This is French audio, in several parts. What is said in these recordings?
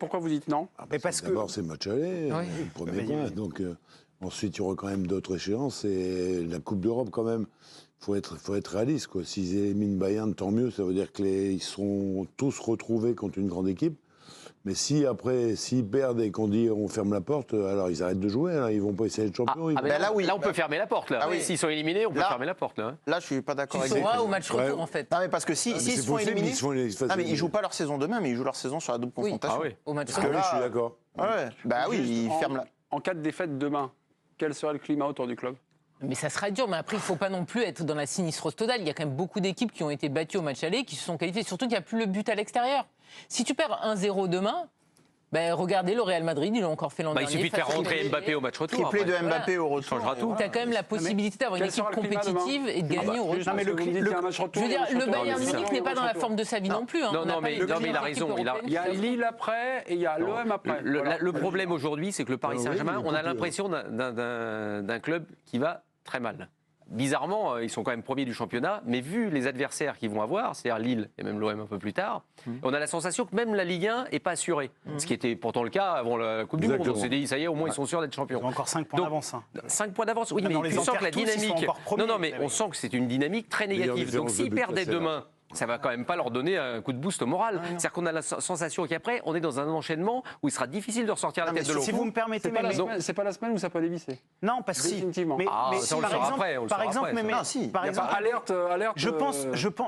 Pourquoi vous dites non? Mais parce que d'abord, c'est le match aller, Oui. le premier point. Donc, ensuite, il y aura quand même d'autres échéances. Et la Coupe d'Europe, quand même, faut être réaliste, quoi. S'ils éliminent Bayern, tant mieux. Ça veut dire qu'ils seront tous retrouvés contre une grande équipe. Mais si après, s'ils perdent et qu'on dit on ferme la porte, alors ils arrêtent de jouer. Là. Ils vont pas essayer de champion. Ben là, oui. Là, on peut fermer la porte. Là. Ah oui. S'ils sont éliminés, on peut fermer la porte. Là, Là, je suis pas d'accord Tu avec sauras vous. au match retour, en fait. Non, mais parce que s'ils se font éliminer. Ils jouent pas leur saison demain, mais ils jouent leur saison sur la double confrontation. Ah oui. Au match Parce que retour. là, je suis d'accord. Ouais. Bah oui, Juste ils ferment la. En cas de défaite demain, quel serait le climat autour du club? Mais ça sera dur, mais après, il ne faut pas non plus être dans la sinistrose totale. Il y a quand même beaucoup d'équipes qui ont été battues au match aller, qui se sont qualifiées. Surtout qu'il n'y a plus le but à l'extérieur. Si tu perds 1-0 demain, ben, regardez le Real Madrid, ils l'ont encore fait l'an dernier. il suffit de faire face au rentrer PSG. Mbappé au match retour. Triplé de après. Mbappé au retour. Changera tout. Tu as quand même la possibilité d'avoir une Quel équipe sera le climat compétitive et de gagner au retour. Non, mais le climat, un match retour. Je veux dire, le champion, Bayern mais c'est Munich ça. n'est pas dans la forme de sa vie non plus. hein. Non, On n'a non, pas mais les il a meilleures raison, équipes il a- européennes Il y a qui Lille après et il y a l'OM après. Voilà. Le problème aujourd'hui, c'est que le Paris Ah oui, Saint-Germain, mais on a écoute, l'impression d'un club qui va très mal. Bizarrement, ils sont quand même premiers du championnat, mais vu les adversaires qu'ils vont avoir, c'est-à-dire Lille et même l'OM un peu plus tard, on a la sensation que même la Ligue 1 n'est pas assurée. Ce qui était pourtant le cas avant la Coupe du Monde. On s'est dit, ça y est, au moins ils sont sûrs d'être champions. Ils ont encore 5 points Donc, d'avance. Hein. 5 points d'avance, oui, Même dans mais les tu sens que la encarts tous, ils sont dynamique. encore premiers. Non, mais Ah on oui. sent que c'est une dynamique très Meilleure négative. Donc différence de s'ils but perdaient placé, là. demain, ça va quand même pas leur donner un coup de boost au moral. C'est-à-dire qu'on a la sensation qu'après, on est dans un enchaînement où il sera difficile de ressortir la Non, mais tête de l'eau. Si vous me permettez, C'est pas la semaine où ça peut dévisser. non, parce que Définitivement. Mais, Ah, mais ça, on le par saura exemple, après, on le par saura exemple, après, mais- ça. Ah, si. par Il y a pas exemple, alerte.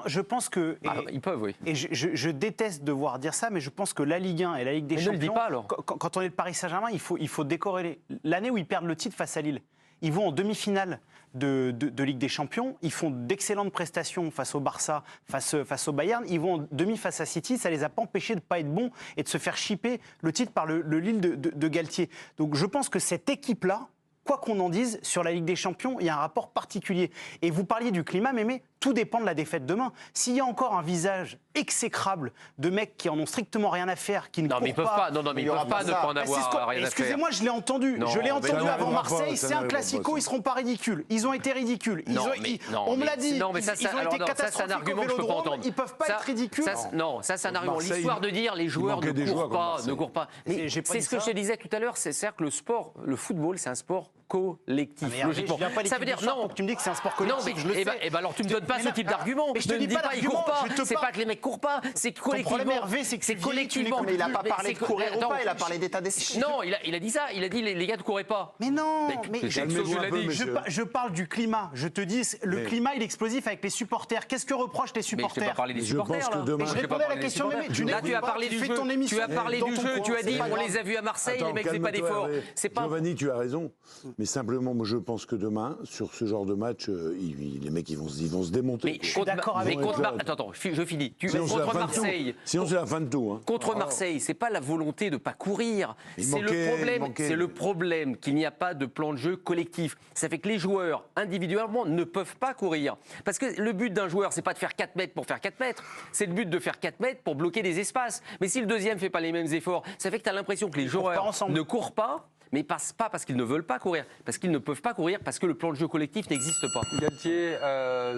je pense que Ah, ils peuvent, oui. et je déteste devoir dire ça, mais je pense que la Ligue 1 et la Ligue des Mais ne le dis Champions, pas, alors. quand on est le Paris Saint-Germain, il faut décorréler. L'année où ils perdent le titre face à Lille, ils vont en demi-finale de Ligue des Champions, ils font d'excellentes prestations face au Barça, face au Bayern, ils vont en demi face à City, ça les a pas empêchés de pas être bons et de se faire chipper le titre par le Lille de Galtier. Donc je pense que cette équipe-là, quoi qu'on en dise, sur la Ligue des Champions, il y a un rapport particulier. Et vous parliez du climat, mais tout dépend de la défaite demain. S'il y a encore un visage exécrable de mecs qui en ont strictement rien à faire, qui ne Non, mais ils courent peuvent pas. Non, mais ils peuvent pas ne pas en bah, c'est ce avoir qu'on- rien à faire. Excusez-moi, je l'ai entendu. Non, Je l'ai mais entendu ça avant n'arrivera Marseille. pas, ça C'est un n'arrivera classico. pas, Ils seront pas ridicules. Ils ont été ridicules. Non, mais- non, on me mais- l'a dit. non, mais Ils ça, ont alors, été non, ça, c'est un catastrophiques argument au que je peux pas Vélodrome. entendre. Ils peuvent pas Ça- être ridicules. Non, ça c'est un argument. Marseille, L'histoire de dire les joueurs manquait des ne joueurs courent comme pas, Marseille. ne courent pas. Mais J'ai pas c'est dit ce que ça. je te disais tout à l'heure, c'est-à-dire que le sport, le football, c'est un sport collectif, Mais Hervé, logiquement. je viens pas Ça veut dire non. pour que tu me dis que c'est un sport Non, collectif. mais Je le sais. alors tu me donnes pas Mais ce non, type d'argument. mais je te Ne dis me dis pas pas ils courent l'argument, pas. je te C'est parle- pas que les mecs courent pas, c'est collectivement. problème, Hervé, c'est que tu vieillis, tu collectivement. n'es Mais il n'a pas Mais parlé c'est de courir ou attends, pas, il a parlé d'état d'esprit. Non, il a dit ça. Il a dit les gars ne couraient pas. Mais non, mais c'est je- quelque chose, Calmez-vous il a un peu, dit. monsieur. je parle du climat. Je te dis, le Mais- climat, il est explosif avec les supporters. Qu'est-ce que reprochent les Mais je t'ai supporters pas parlé des Je supporters pense que là. demain- Mais je J'ai pas répondais à la parlé des question, mais supporters. tu Là, n'écoutes tu as pas, parlé tu du fais jeu. ton émission Tu as parlé dans du ton jeu. coin, Tu as c'est dit pas on grave. les a vus à Marseille, les mecs faisaient pas calme-toi, d'efforts. Hervé. C'est pas. Giovanni, tu as raison. Mais simplement, moi, je pense que demain, sur ce genre de match, les mecs, ils vont se démonter. Mais suis d'accord avec contre toi. Attends, je finis. Sinon, c'est la Contre fin de tout. Marseille. Sinon, c'est la fin de tout. Hein. Contre Marseille, c'est pas la volonté de pas courir. Il C'est manquait- le problème qu'il n'y a pas de plan de jeu collectif. Ça fait que les joueurs individuellement ne peuvent pas courir. Parce que le but d'un joueur, c'est pas de faire 4 mètres pour faire 4 mètres. C'est le but de faire 4 mètres pour bloquer des espaces. Mais si le deuxième fait pas les mêmes efforts, ça fait que tu as l'impression que les courent pas joueurs ensemble. ne courent pas. Mais pas parce qu'ils ne veulent pas courir, parce qu'ils ne peuvent pas courir, parce que le plan de jeu collectif n'existe pas. Galtier,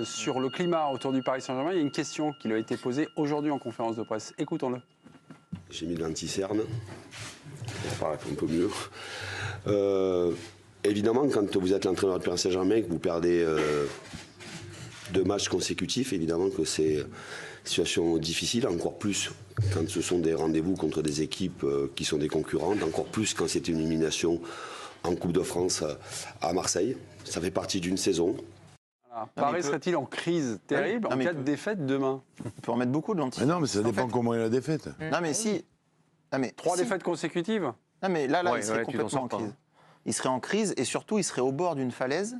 sur le climat autour du Paris Saint-Germain, il y a une question qui lui a été posée aujourd'hui en conférence de presse. Écoutons-le. J'ai mis de l'anti-cerne, ça paraît un peu mieux. Évidemment, quand vous êtes l'entraîneur du Paris Saint-Germain, que vous perdez 2 matchs consécutifs, évidemment que c'est une situation difficile, encore plus quand ce sont des rendez-vous contre des équipes qui sont des concurrentes, encore plus quand c'est une élimination en Coupe de France à Marseille. Ça fait partie d'une saison. Voilà. Paris serait-il en crise terrible en mais cas il de peut- défaite demain? On peut en mettre beaucoup de l'anti. Mais non, mais ça En dépend fait- comment est la défaite. Non, mais si. Non, mais 3 si. défaites consécutives? Non, mais là, Ouais, il serait ouais, tu t'en complètement sors en pas, crise. hein. Il serait en crise et surtout, il serait au bord d'une falaise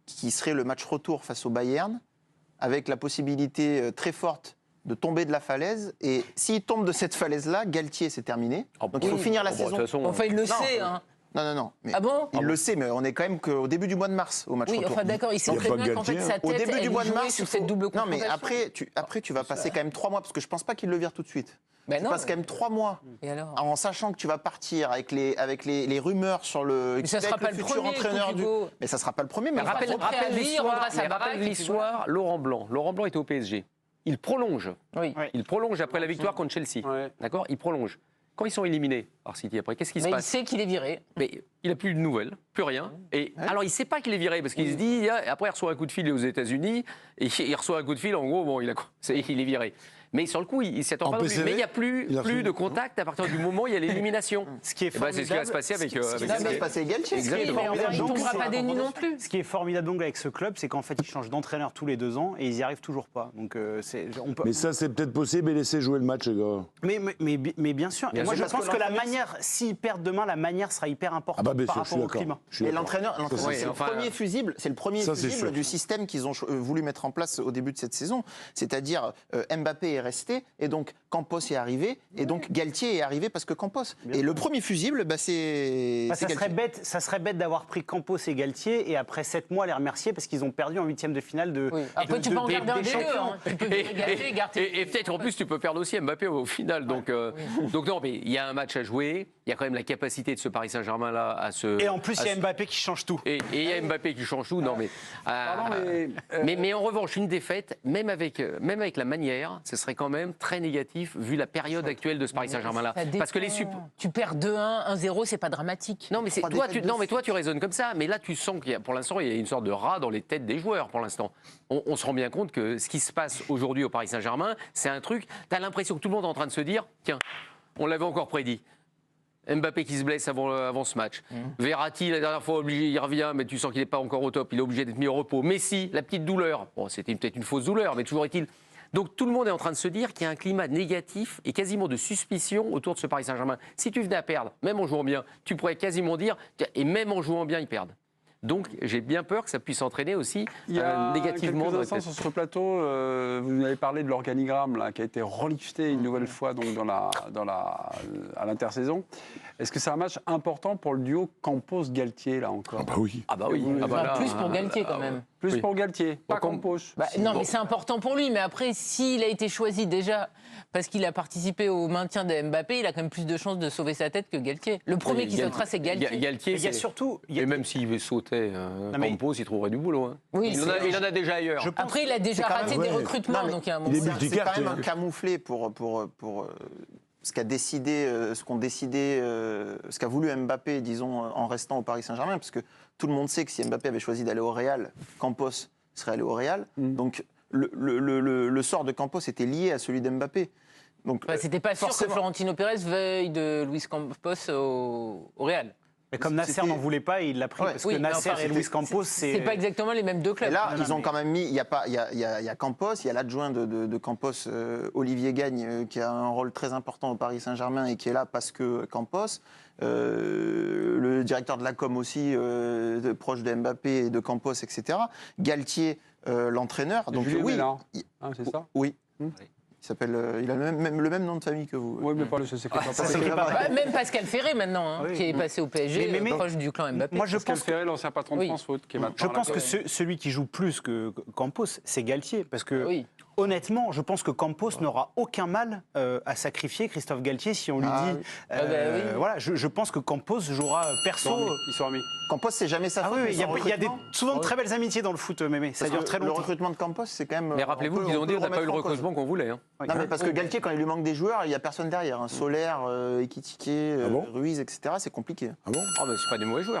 qui serait le match retour face au Bayern, avec la possibilité très forte de tomber de la falaise. Et s'il tombe de cette falaise-là, Galtier, c'est terminé. Donc il faut finir la Bon, de saison. toute façon, Enfin, il le Non. sait, hein. Non. Mais Ah bon? il le sait, mais on est quand même qu'au début du mois de mars, au match Oui, retour. enfin d'accord, il sait Il y a très pas bien qu'en fait Galtier, sa Au tête, début elle du mois de jouait mars, sur il cette faut- double Non, confrontation. mais après, tu vas passer quand même 3 mois, parce que je pense pas qu'il le vire tout de suite. Ben Tu non. passes quand même 3 mois. Et alors? En sachant que tu vas partir avec les rumeurs sur le. Mais ça sera pas le futur premier, entraîneur écoute, du. Hugo. Mais ça sera pas le premier. Mais Rappelle- Rappelle préavis, il rendra sa baraque, et puis l'histoire, Laurent Blanc. Laurent Blanc était au PSG. Il prolonge. Oui. Ouais. Il prolonge après la victoire contre Chelsea. Ouais. D'accord? Il prolonge. quand ils sont éliminés par City, après, qu'est-ce qui se Mais il passe? sait qu'il est viré. Mais il n'a plus de nouvelles, plus rien. Et alors, il ne sait pas qu'il est viré, parce qu'il se dit, après, il reçoit un coup de fil aux États-Unis, et il reçoit un coup de fil, en gros, bon, il est viré. Mais sur le coup, il ne s'y attend En pas non plus. PCV, Mais il n'y a plus il a reçu- de contact à partir du moment où il y a l'élimination. Ce qui est Eh ben, c'est ce qui va se passer avec. Ce qui va se passer avec Galtier. Oui, Exactement. mais enfin, il ne Donc, tombera c'est pas des nues non plus. Ce qui est formidable donc avec ce club, c'est qu'en fait, ils changent d'entraîneur tous les 2 ans et ils n'y arrivent toujours pas. Donc, on peut. Mais ça, c'est peut-être possible et laisser jouer le match, les gars. Mais bien sûr. Bien Et moi, sûr, je parce pense que que la l'entraîneur, manière, s'ils perdent demain, la manière sera hyper importante Ah bah bien par sûr, je suis rapport au d'accord. climat. Je suis Et d'accord. l'entraîneur, Ouais, c'est enfin, le premier fusible, Ça, c'est sûr. du système qu'ils ont voulu mettre en place au début de cette saison. C'est-à-dire Mbappé est resté et donc Campos est arrivé et donc Galtier est arrivé parce que Campos. Et le premier fusible, c'est Bah, ça Galtier. serait bête d'avoir pris Campos et Galtier et après 7 mois les remercier parce qu'ils ont perdu en 8e de finale de. Oui. Après, tu peux en garder un des deux. champions. Hein. Tu peux garder Et peut-être en plus, tu peux perdre aussi Mbappé au final. Donc non, mais il y a un match à jouer. Il y a quand même la capacité de ce Paris Saint-Germain-là à se. Et en plus, il y a Mbappé qui change tout. Et il y a Mbappé qui change tout. Non, mais. Pardon, Mais en revanche, une défaite, même avec la manière, ce serait quand même très négatif vu la période actuelle de ce Paris Saint-Germain-là. Ça Parce que dépend. Tu perds 2-1, 1-0, c'est pas dramatique. Non, mais Trois toi, défaites non, de mais toi, tu raisonnes comme ça. Mais là, tu sens pour l'instant, il y a une sorte de rat dans les têtes des joueurs. Pour l'instant, on se rend bien compte que ce qui se passe aujourd'hui au Paris Saint-Germain, c'est un truc. Tu as l'impression que tout le monde est en train de se dire, tiens, on l'avait encore prédit. Mbappé qui se blesse avant ce match. Verratti, la dernière fois, obligé, il revient, mais tu sens qu'il n'est pas encore au top. Il est obligé d'être mis au repos. Messi, la petite douleur. Bon, c'était peut-être une fausse douleur, mais toujours est-il. Donc tout le monde est en train de se dire qu'il y a un climat négatif et quasiment de suspicion autour de ce Paris Saint-Germain. Si tu venais à perdre, même en jouant bien, tu pourrais quasiment dire, et même en jouant bien, ils perdent. Donc j'ai bien peur que ça puisse entraîner aussi Il y a négativement. quelques dans instants la tête. sur ce plateau, vous nous avez parlé de l'organigramme là, qui a été relifté une nouvelle fois donc, à l'intersaison. Est-ce que c'est un match important pour le duo Campos-Galtier là encore? Bah oui. Ah bah oui. Enfin, Ah bah là, Plus pour Galtier quand même. Plus oui. pour Galtier, pas Bon, Campos. Bah, non, mais c'est important pour lui. Mais après, s'il a été choisi déjà parce qu'il a participé au maintien de Mbappé, il a quand même plus de chances de sauver sa tête que Galtier. Le premier qui sautera, c'est Galtier. Galtier, Il y a c'est- surtout. Et même s'il sautait mais- Campos, il trouverait du boulot. Hein. Oui, il en a déjà ailleurs. Après, il a déjà c'est quand raté même- des ouais. recrutements, Non, mais donc il y a un il moment. est C'est multicarte, quand même un hein. camouflet pour ce qu'a décidé, ce qu'a voulu Mbappé, disons, en restant au Paris Saint-Germain, parce que tout le monde sait que si Mbappé avait choisi d'aller au Real, Campos serait allé au Real. Donc le sort de Campos était lié à celui d'Mbappé. Donc Bah, c'était pas sûr que forcément- Florentino Pérez veuille de Luis Campos au Real. Mais comme Nasser C'était- n'en voulait pas, il l'a pris Ouais. parce Oui, que mais Nasser enfin, et Luis Campos, c'est. C'est pas exactement les mêmes deux clubs. Et là, Non, ils ont mais- quand même mis. Il y a Campos, il y a l'adjoint de Campos, Olivier Gagne, qui a un rôle très important au Paris Saint-Germain et qui est là parce que Campos. Le directeur de la com aussi, proche de Mbappé et de Campos, etc. Galtier, l'entraîneur. Donc Julien oui, Mélin. Hein, c'est ça? oui. Il s'appelle, il a le même nom de famille que vous. Oui, mais pas le secrétaire. ça, c'est pas Bah, vrai. même Pascal Ferré maintenant, hein, Oui. qui est passé au PSG, Mais- proche du clan Mbappé. Moi, je Pascal pense. Ferré, l'ancien patron de Oui. France Foot, qui est maintenant Je à la pense que com. celui qui joue plus que Campos, c'est Galtier. Parce que, Oui. honnêtement, je pense que Campos n'aura aucun mal à sacrifier Christophe Galtier si on lui Ah dit. oui. Ah bah oui. Voilà, je pense que Campos jouera perso. Ils sont amis. Campos, c'est jamais sa Ah faute. oui, mais il y a, son il y a des, recrutement- souvent de très belles amitiés dans le foot, Mémé. Ça Parce dure que très Le longtemps. recrutement de Campos, c'est quand même. Mais rappelez-vous qu'ils ont dit on n'a pas eu le recrutement qu'on voulait. Hein. Non, mais parce que Galtier, quand il lui manque des joueurs, il n'y a personne derrière. Solaire, Ekitike, Ah bon Ruiz, etc., c'est compliqué. Ah bon? Ah, mais c'est pas des mauvais joueurs.